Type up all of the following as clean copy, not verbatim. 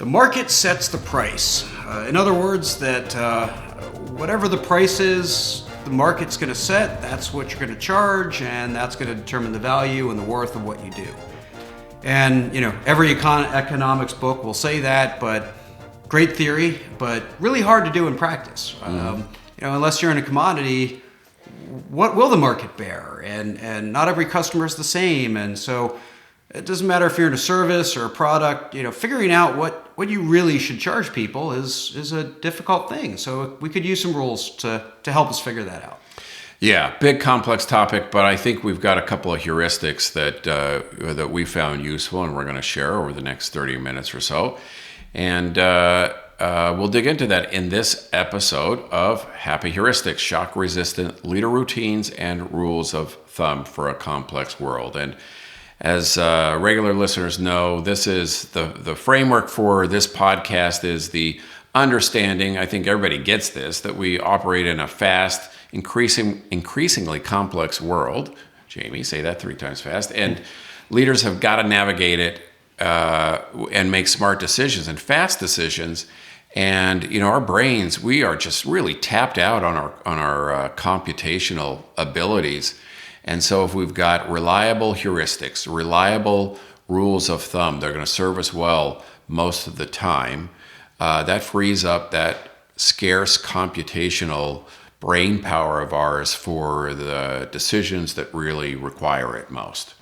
The market sets the price. In other words, that whatever the price is, the market's going to set, that's what you're going to charge, and that's going to determine the value and the worth of what you do. And, every economics book will say that, but great theory, but really hard to do in practice. Unless you're in a commodity, what will the market bear? And not every customer is the same. And so it doesn't matter if you're in a service or a product, figuring out what you really should charge people is a difficult thing. So we could use some rules to help us figure that out. Yeah, big complex topic, but I think we've got a couple of heuristics that we found useful and we're going to share over the next 30 minutes or so. And we'll dig into that in this episode of Happy Heuristics, Shock-Resistant Leader Routines and Rules of Thumb for a Complex World. And as regular listeners know, this is the framework for this podcast is the understanding, I think everybody gets this, that we operate in a fast, increasingly complex world. Jamie, say that 3 times fast. And leaders have got to navigate it and make smart decisions and fast decisions. And our brains, we are just really tapped out on our computational abilities. And so if we've got reliable heuristics, reliable rules of thumb, they're going to serve us well most of the time. That frees up that scarce computational brain power of ours for the decisions that really require it most.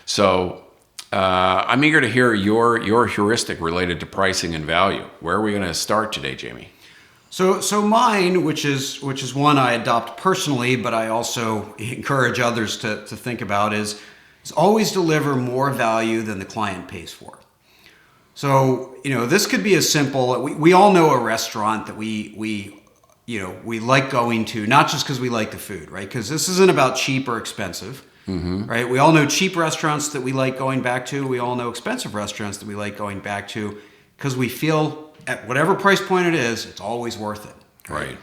So I'm eager to hear your heuristic related to pricing and value. Where are we going to start today, Jamie? So mine, which is one I adopt personally, but I also encourage others to think about, is always deliver more value than the client pays for. So this could be as simple. We all know a restaurant that we like going to, not just because we like the food, right? Because this isn't about cheap or expensive. Mm-hmm. Right? We all know cheap restaurants that we like going back to. We all know expensive restaurants that we like going back to because we feel at whatever price point it is, it's always worth it. Right.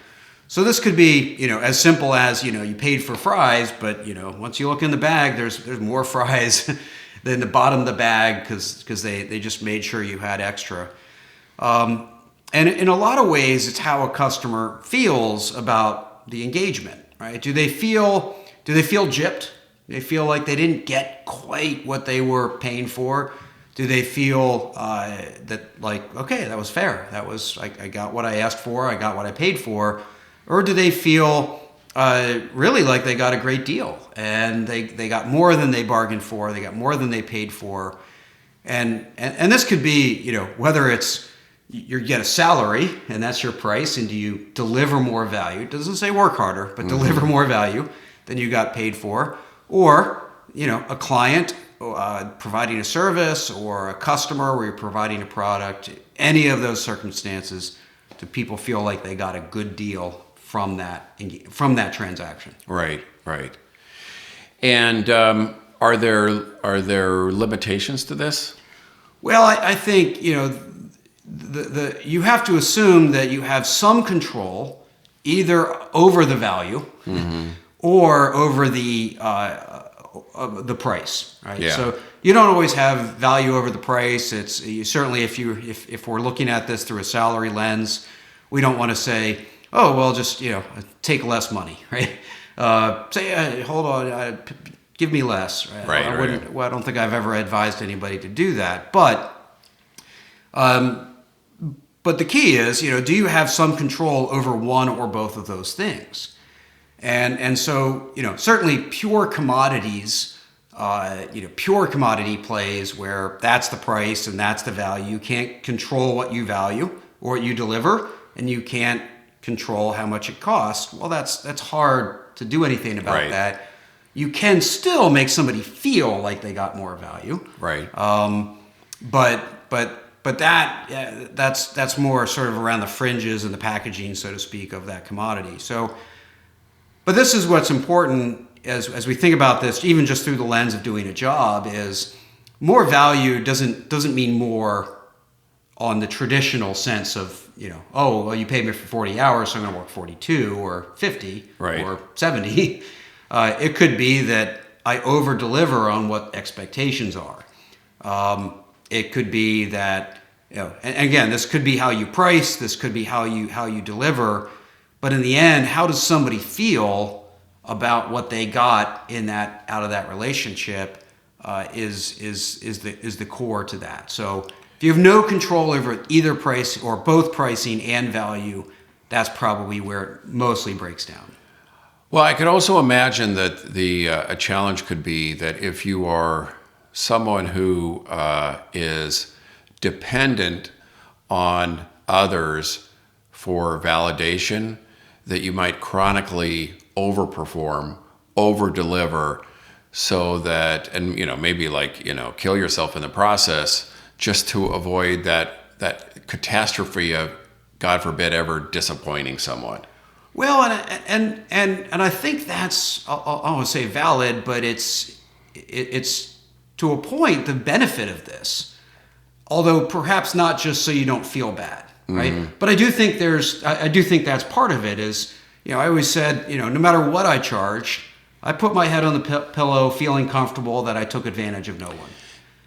So this could be, as simple as, you paid for fries, but, once you look in the bag, there's more fries than the bottom of the bag because they just made sure you had extra. And in a lot of ways, it's how a customer feels about the engagement, right? Do they feel gypped? They feel like they didn't get quite what they were paying for? Do they feel okay, that was fair. That was, I got what I asked for. I got what I paid for. Or do they feel really like they got a great deal and they got more than they bargained for. They got more than they paid for. And this could be, whether it's you get a salary and that's your price, and do you deliver more value? It doesn't say work harder, but deliver more value than you got paid for. Or, a client providing a service, or a customer where you're providing a product. Any of those circumstances, do people feel like they got a good deal from that transaction? Right. And are there limitations to this? Well, I think you have to assume that you have some control either over the value. Mm-hmm. Or over the price, right? Yeah. So you don't always have value over the price. It's certainly if we're looking at this through a salary lens, we don't want to say, oh well, just take less money, right? Say, hold on, give me less. Right? I don't think I've ever advised anybody to do that, but the key is, do you have some control over one or both of those things? And so, certainly pure commodities, pure commodity plays where that's the price and that's the value. You can't control what you value or what you deliver, and you can't control how much it costs. Well, that's hard to do anything about that. You can still make somebody feel like they got more value. Right. But that's more sort of around the fringes and the packaging, so to speak, of that commodity. So. But this is what's important as we think about this, even just through the lens of doing a job, is more value doesn't mean more on the traditional sense of, oh, well, you paid me for 40 hours, so I'm going to work 42 or 50 or 70. It could be that I over-deliver on what expectations are. It could be that and again, this could be how you price, this could be how you deliver, but in the end, how does somebody feel about what they got out of that relationship is the core to that. So if you have no control over either price or both pricing and value, that's probably where it mostly breaks down. Well, I could also imagine that a challenge could be that if you are someone who is dependent on others for validation, that you might chronically overperform, over-deliver, so that, and maybe kill yourself in the process just to avoid that catastrophe of, God forbid, ever disappointing someone. Well, and I think that's, I don't want to say valid, but it's to a point the benefit of this, although perhaps not just so you don't feel bad, right? Mm-hmm. But I do think that's part of it. Is I always said no matter what I charge, I put my head on the pillow, feeling comfortable that I took advantage of no one.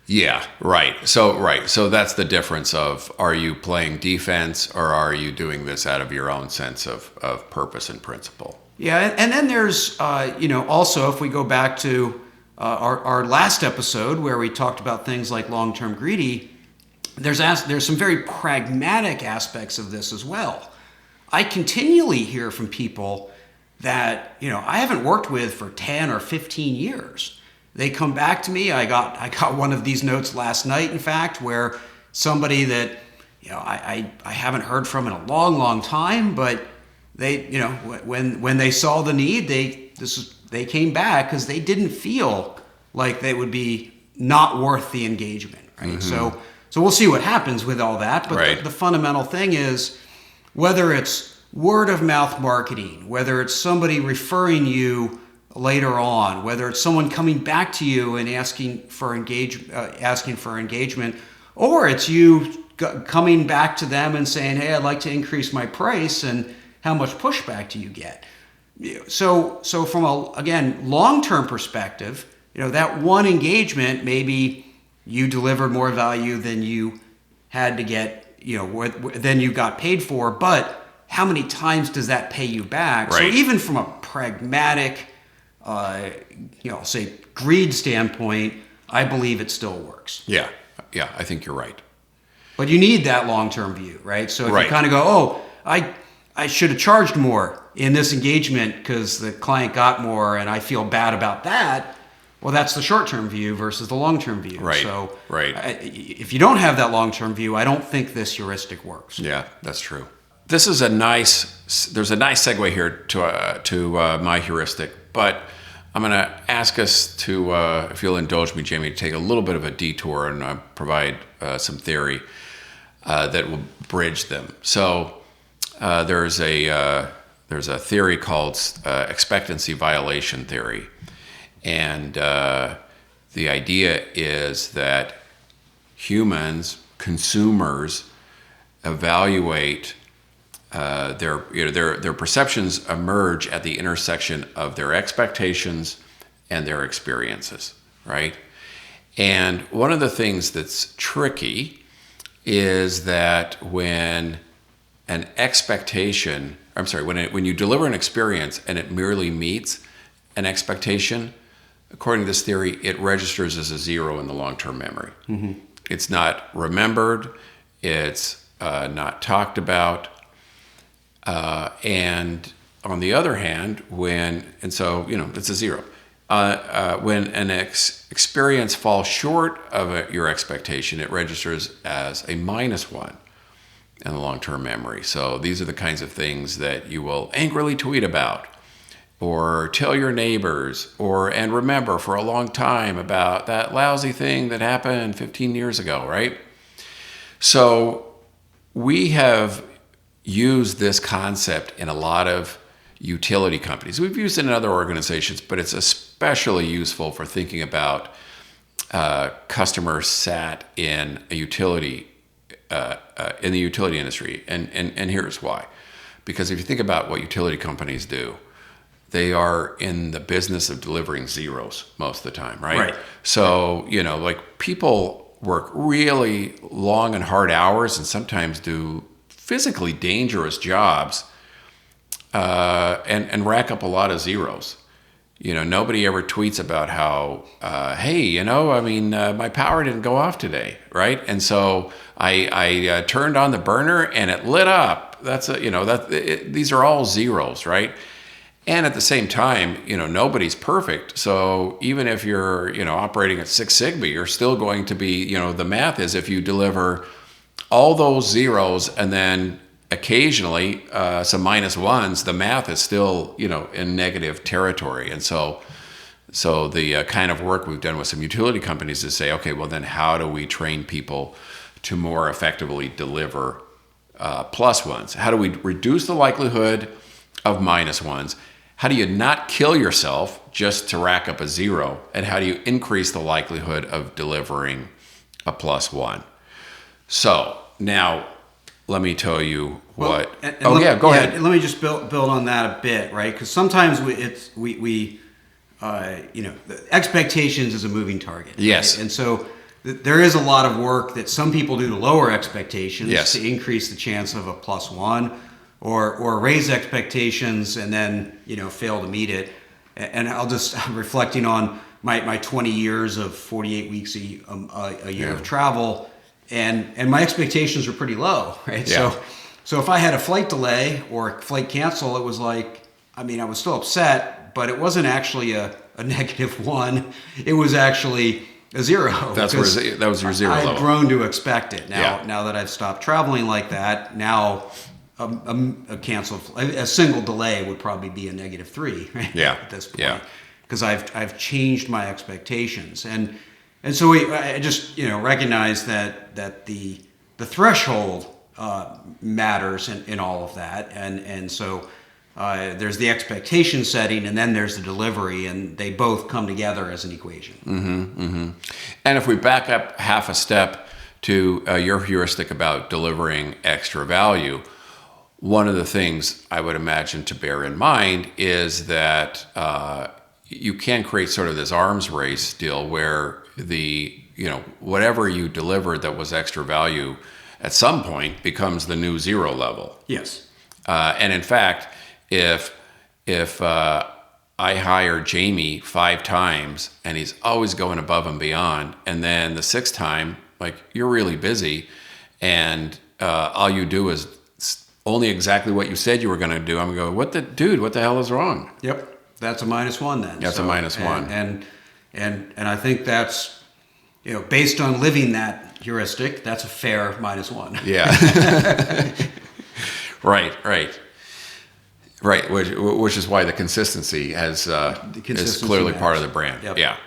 Yeah, right. So that's the difference of, are you playing defense or are you doing this out of your own sense of purpose and principle? Yeah, and then there's, also if we go back to our last episode where we talked about things like long-term greedy, there's some very pragmatic aspects of this as well. I continually hear from people that, I haven't worked with for 10 or 15 years. They come back to me. I got one of these notes last night, in fact, where somebody that I haven't heard from in a long, long time, but they when they saw the need, they came back because they didn't feel like they would be not worth the engagement, right? Mm-hmm. So we'll see what happens with all that. But right. The fundamental thing is, whether it's word of mouth marketing, whether it's somebody referring you later on, whether it's someone coming back to you and asking for engagement, or it's you coming back to them and saying, "Hey, I'd like to increase my price," and how much pushback do you get? So from a long-term perspective, that one engagement, maybe you delivered more value than you had to get, than you got paid for, but how many times does that pay you back? Right. So even from a pragmatic say greed standpoint, I believe it still works. Yeah, I think you're right. But you need that long-term view, right? So if you kind of go, I should have charged more in this engagement because the client got more and I feel bad about that, well, that's the short-term view versus the long-term view. Right. So if you don't have that long-term view, I don't think this heuristic works. Yeah, that's true. There's a nice segue here to my heuristic, but I'm going to ask us to, if you'll indulge me, Jamie, to take a little bit of a detour and provide some theory that will bridge them. So there's a theory called expectancy violation theory, and the idea is that humans, consumers, evaluate their perceptions emerge at the intersection of their expectations and their experiences, right? And one of the things that's tricky is that when an expectation, when you deliver an experience and it merely meets an expectation, according to this theory, it registers as a 0 in the long-term memory. Mm-hmm. It's not remembered, it's not talked about. And on the other hand, it's a 0. When an experience falls short of your expectation, it registers as a -1 in the long-term memory. So these are the kinds of things that you will angrily tweet about, or tell your neighbors, and remember for a long time about that lousy thing that happened 15 years ago, right? So we have used this concept in a lot of utility companies. We've used it in other organizations, but it's especially useful for thinking about customer sat in a utility in the utility industry, and here's why. Because if you think about what utility companies do, they are in the business of delivering zeros most of the time, right? So, people work really long and hard hours and sometimes do physically dangerous jobs and rack up a lot of zeros. Nobody ever tweets about how, hey, my power didn't go off today, right? And so I turned on the burner and it lit up. These are all zeros, right? And at the same time, nobody's perfect. So even if you're, operating at Six Sigma, you're still going to be, the math is if you deliver all those zeros and then occasionally some minus ones, the math is still, in negative territory. And so the kind of work we've done with some utility companies is say, okay, well then how do we train people to more effectively deliver plus ones? How do we reduce the likelihood of minus ones? How do you not kill yourself just to rack up a zero? And how do you increase the likelihood of delivering a plus one? So now let me tell you what. Go ahead. Let me just build on that a bit, right? Because sometimes the expectations is a moving target. Yes. Right? And so there is a lot of work that some people do to lower expectations to increase the chance of a plus one. Or raise expectations and then fail to meet it. And I'm reflecting on my 20 years of 48 weeks a year of travel, and my expectations were pretty low, right? Yeah. So if I had a flight delay or a flight cancel, it was like, I was still upset, but it wasn't actually a -1. It was actually a zero. That was your zero level. I've grown to expect it now that I've stopped traveling like that. Now. A single delay would probably be a -3, right? At this point, because I've changed my expectations, and so I just recognize that the threshold matters in all of that, and so there's the expectation setting, and then there's the delivery, and they both come together as an equation. And if we back up half a step to your heuristic about delivering extra value. One of the things I would imagine to bear in mind is that you can create sort of this arms race deal where whatever you delivered that was extra value at some point becomes the new zero level. Yes. And in fact, if I hire Jamie 5 times and he's always going above and beyond, and then the 6th time, like you're really busy and all you do is only exactly what you said you were going to do, I'm going to go, what the hell is wrong? Yep. That's a -1 then. That's a -1. And I think that's, based on living that heuristic, that's a fair -1. Yeah. Right. Which is why the consistency is clearly part of the brand. Yep. Yeah.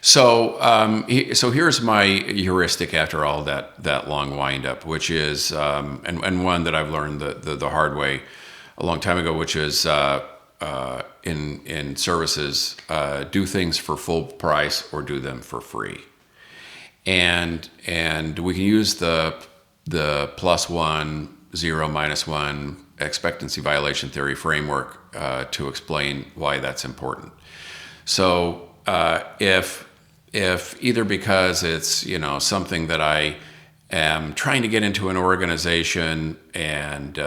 So here's my heuristic after all that long wind-up, which is, and one that I've learned the hard way a long time ago, which is in services, do things for full price or do them for free. And we can use the +1, 0, -1 expectancy violation theory framework to explain why that's important. So if either because it's something that I am trying to get into an organization and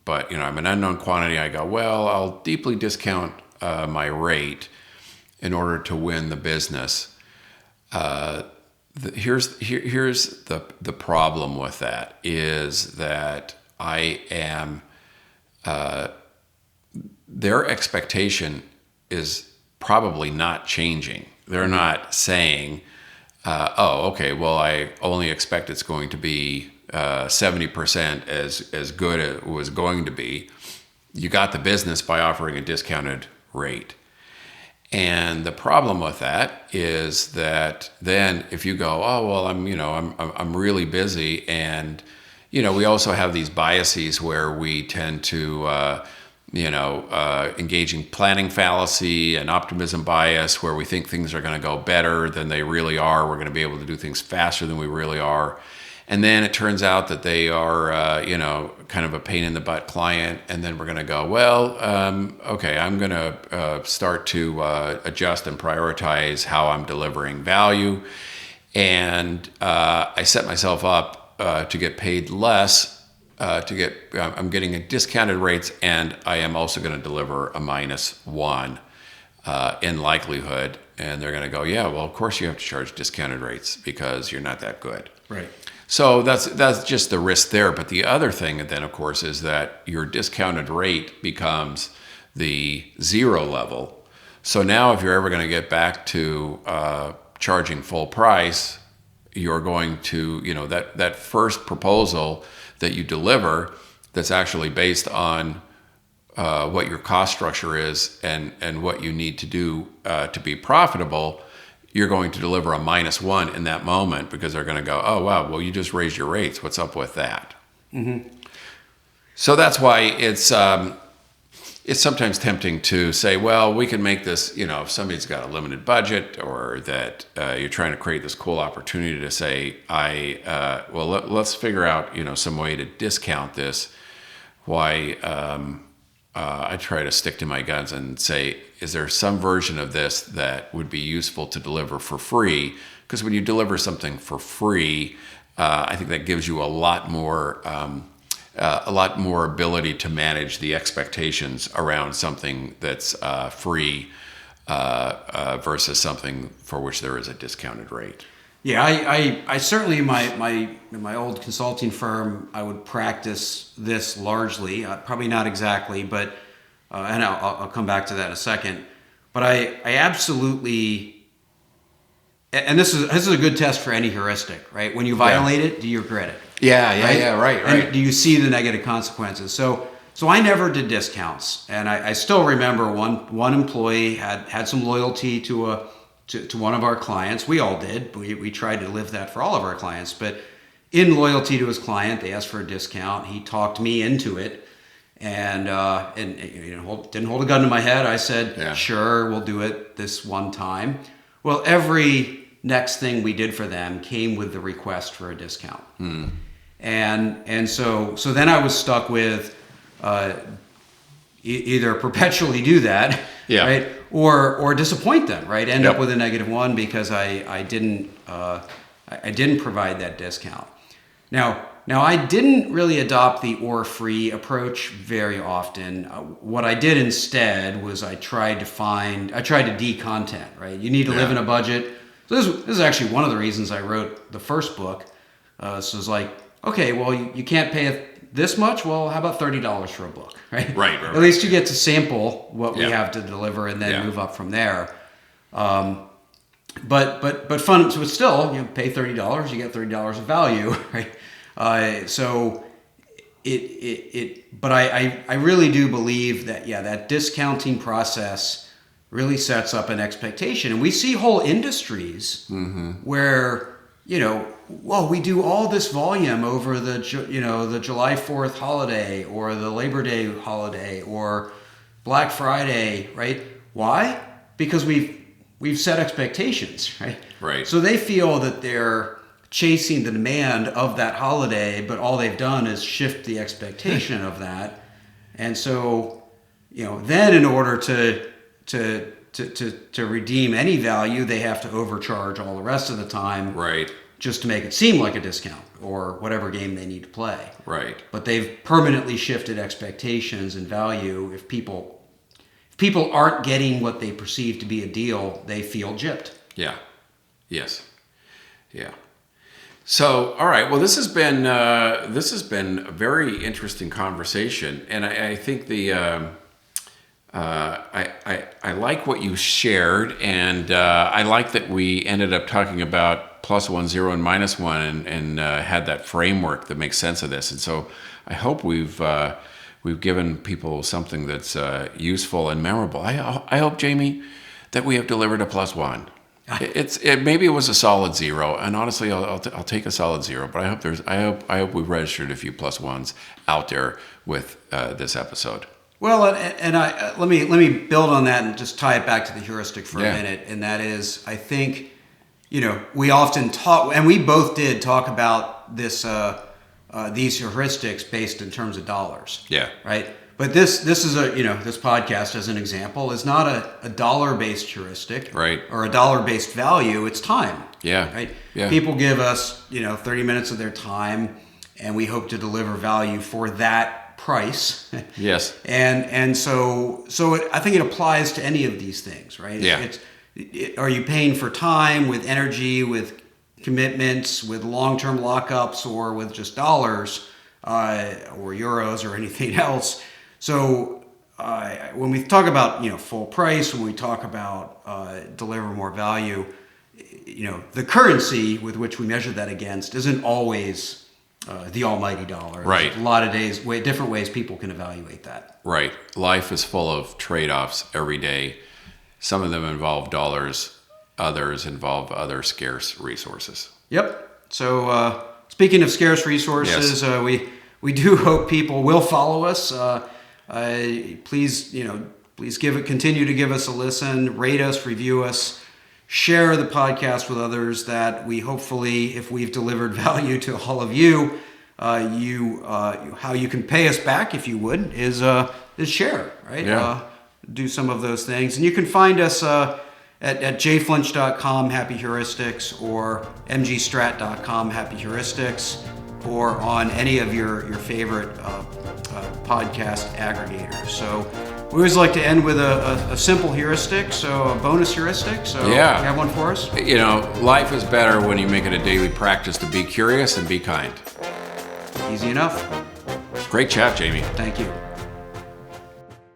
but I'm an unknown quantity, I go, well, I'll deeply discount my rate in order to win the business. Here's the problem with that is that I am their expectation is probably not changing. They're not saying, okay, well, I only expect it's going to be 70% as good as it was going to be. You got the business by offering a discounted rate. And the problem with that is that then if you go, oh, well, I'm really busy. And, we also have these biases where we tend to, engaging planning fallacy and optimism bias, where we think things are going to go better than they really are. We're going to be able to do things faster than we really are. And then it turns out that they are, kind of a pain in the butt client. And then we're going to go, well, okay, I'm going to start to adjust and prioritize how I'm delivering value. and I set myself up to get paid less. I'm getting a discounted rates, and I am also going to deliver a -1 in likelihood. And they're going to go, yeah, well, of course you have to charge discounted rates because you're not that good. Right. So that's just the risk there. But the other thing then, of course, is that your discounted rate becomes the zero level. So now if you're ever going to get back to charging full price, you're going to, that first proposal that you deliver that's actually based on what your cost structure is and what you need to do to be profitable, you're going to deliver a -1 in that moment because they're going to go, oh, wow, well, you just raised your rates. What's up with that? Mm-hmm. So that's why it's sometimes tempting to say, well, we can make this, if somebody's got a limited budget or that you're trying to create this cool opportunity to say, let's figure out, some way to discount this. Why I try to stick to my guns and say, is there some version of this that would be useful to deliver for free? Because when you deliver something for free, I think that gives you a lot more ability to manage the expectations around something that's free versus something for which there is a discounted rate. Yeah, I certainly in my old consulting firm, I would practice this largely, probably not exactly, but and I'll come back to that in a second. But I absolutely, and this is a good test for any heuristic, right? When you violate it, do you regret it? Right. And do you see the negative consequences? So I never did discounts, and I still remember one employee had some loyalty to one of our clients. We all did. We tried to live that for all of our clients. But in loyalty to his client, they asked for a discount. He talked me into it, and didn't hold a gun to my head. I said, Sure, we'll do it this one time. Well, every next thing we did for them came with the request for a discount. And so then I was stuck with either perpetually do that, right, or disappoint them, right? End up with a -1 because I didn't provide that discount. Now I didn't really adopt the or free approach very often. What I did instead was I tried to de-content, right? You need to live in a budget. So this is actually one of the reasons I wrote the first book. So it's like, okay, well, you can't pay this much. Well, how about $30 for a book, right? Right. At least you get to sample what we have to deliver and then move up from there. But fun. So it's still, pay $30, you get $30 of value, right? But I really do believe that that discounting process really sets up an expectation, and we see whole industries where we do all this volume over the July 4th holiday or the Labor Day holiday or Black Friday, right? Why? Because we've set expectations, right? Right. So they feel that they're chasing the demand of that holiday, but all they've done is shift the expectation of that. And so, then in order to redeem any value, they have to overcharge all the rest of the time. Right. Just to make it seem like a discount or whatever game they need to play. Right. But they've permanently shifted expectations and value. If people aren't getting what they perceive to be a deal, they feel gypped. Yeah. Yes. Yeah. So, all right. Well, this has been a very interesting conversation, and I think I like what you shared, and I like that we ended up talking about +1, 0, and -1, and had that framework that makes sense of this. And so, I hope we've given people something that's useful and memorable. I hope, Jamie, that we have delivered a +1. Maybe it was a solid 0, and honestly, I'll take a solid 0. But I hope we've registered a few +1s out there with this episode. Well, and let me build on that and just tie it back to the heuristic for a minute. And that is, I think, we often talk, and we both did talk about this these heuristics based in terms of dollars. Yeah. Right. But this is this podcast, as an example, is not a dollar-based heuristic, right, or a dollar-based value. It's time. Yeah. Right? Yeah. People give us, 30 minutes of their time, and we hope to deliver value for that price. Yes. And so I think it applies to any of these things, right? Yeah. Are you paying for time with energy, with commitments, with long-term lockups, or with just dollars or euros or anything else? So when we talk about full price, when we talk about deliver more value, the currency with which we measure that against isn't always the almighty dollar. Right. There's a lot of different ways people can evaluate that. Right. Life is full of trade-offs every day. Some of them involve dollars. Others involve other scarce resources. Yep. So speaking of scarce resources, Yes. We do hope people will follow us. Please continue to give us a listen, rate us, review us, share the podcast with others. That we hopefully, if we've delivered value to all of you, how you can pay us back, if you would, is share, right? Yeah. Do some of those things, and you can find us at jflinch.com, Happy Heuristics, or mgstrat.com, Happy Heuristics, or on any of your favorite podcast aggregators. So we always like to end with a simple heuristic, so a bonus heuristic. So Yeah. you have one for us? Life is better when you make it a daily practice to be curious and be kind. Easy enough. Great chat, Jamie. Thank you.